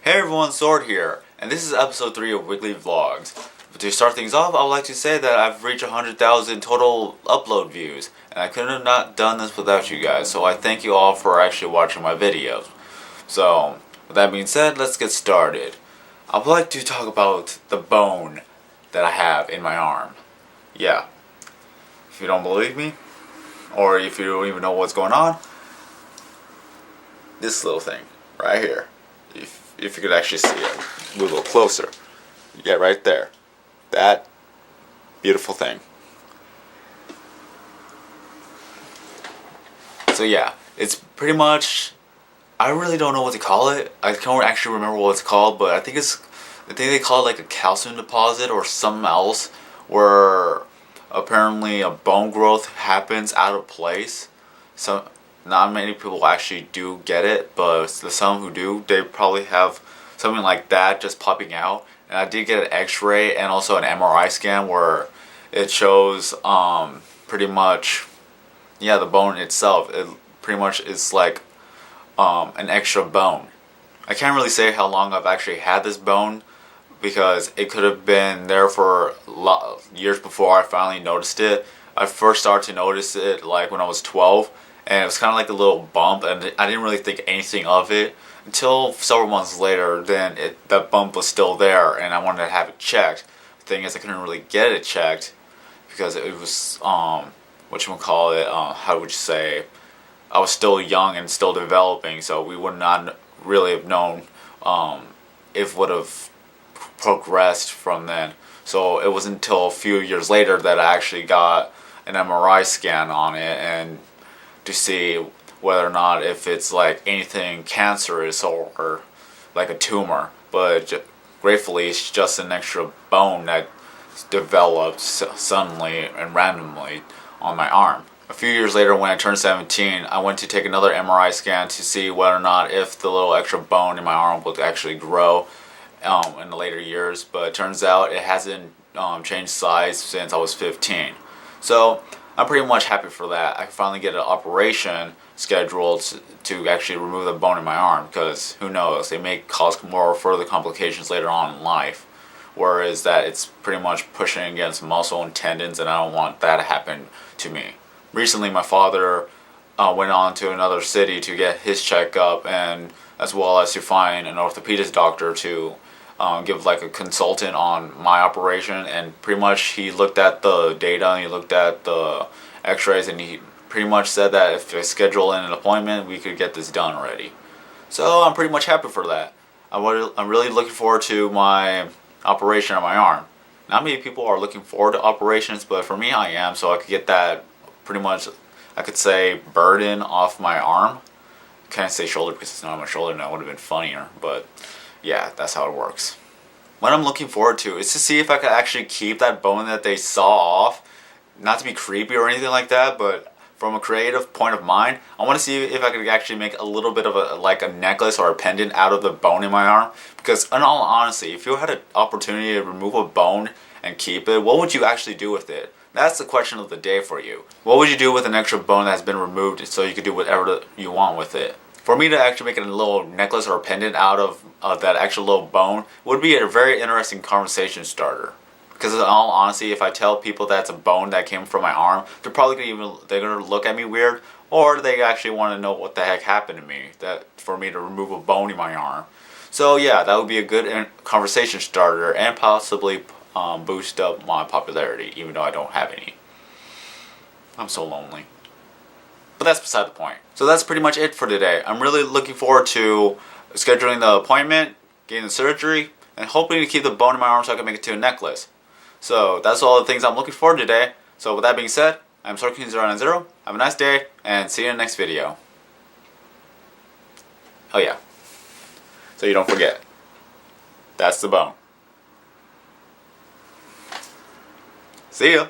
Hey everyone, Sword here, and this is episode 3 of Weekly Vlogs. But to start things off, I would like to say that I've reached 100,000 total upload views, and I could have not done this without you guys, so I thank you all for actually watching my videos. So, with that being said, let's get started. I would like to talk about the bone that I have in my arm. Yeah. If you don't believe me, or if you don't even know what's going on, this little thing right here. If you could actually see it, move a little closer. Yeah, right there. That beautiful thing. So yeah, it's pretty much, I really don't know what to call it. I can't actually remember what it's called, but I think they call it like a calcium deposit or something else, where apparently a bone growth happens out of place. So not many people actually do get it, but the some who do, they probably have something like that just popping out. And I did get an x-ray and also an MRI scan where it shows pretty much, yeah, the bone itself. It pretty much is like an extra bone. I can't really say how long I've actually had this bone, because it could have been there for years before I finally noticed it. I first started to notice it like when I was 12, and it was kind of like a little bump, and I didn't really think anything of it until several months later. Then that bump was still there, and I wanted to have it checked. The thing is, I couldn't really get it checked because it was whatchamacallit, how would you say, I was still young and still developing, so we would not really have known if it would have progressed from then. So it wasn't until a few years later that I actually got an MRI scan on it and to see whether or not if it's like anything cancerous or like a tumor. But gratefully, it's just an extra bone that developed suddenly and randomly on my arm. A few years later, when I turned 17, I went to take another MRI scan to see whether or not if the little extra bone in my arm would actually grow in the later years. But it turns out it hasn't changed size since I was 15. So I'm pretty much happy for that. I finally get an operation scheduled to actually remove the bone in my arm, because who knows, it may cause more further complications later on in life. Whereas that it's pretty much pushing against muscle and tendons, and I don't want that to happen to me. Recently, my father went on to another city to get his checkup, and as well as to find an orthopedic doctor to give like a consultant on my operation. And pretty much he looked at the data and he looked at the x-rays, and he pretty much said that if I schedule in an appointment, we could get this done already. So I'm pretty much happy for that. I'm really looking forward to my operation on my arm. Not many people are looking forward to operations, but for me I am, so I could get that pretty much, I could say, burden off my arm. Can't say shoulder because it's not on my shoulder, and that would have been funnier, but yeah, that's how it works. What I'm looking forward to is to see if I could actually keep that bone that they saw off. Not to be creepy or anything like that, but from a creative point of mind, I want to see if I could actually make a little bit of a necklace or a pendant out of the bone in my arm. Because in all honesty, if you had an opportunity to remove a bone and keep it, what would you actually do with it? That's the question of the day for you. What would you do with an extra bone that has been removed so you could do whatever you want with it? For me to actually make a little necklace or a pendant out of that actual little bone would be a very interesting conversation starter. Because in all honesty, if I tell people that's a bone that came from my arm, they're gonna look at me weird, or they actually want to know what the heck happened to me for me to remove a bone in my arm. So yeah, that would be a good conversation starter and possibly boost up my popularity, even though I don't have any. I'm so lonely. But that's beside the point. So that's pretty much it for today. I'm really looking forward to scheduling the appointment, getting the surgery, and hoping to keep the bone in my arm so I can make it to a necklace. So that's all the things I'm looking forward to today. So with that being said, I'm SwordKing090. Have a nice day, and see you in the next video. Oh yeah. So you don't forget. That's the bone. See ya.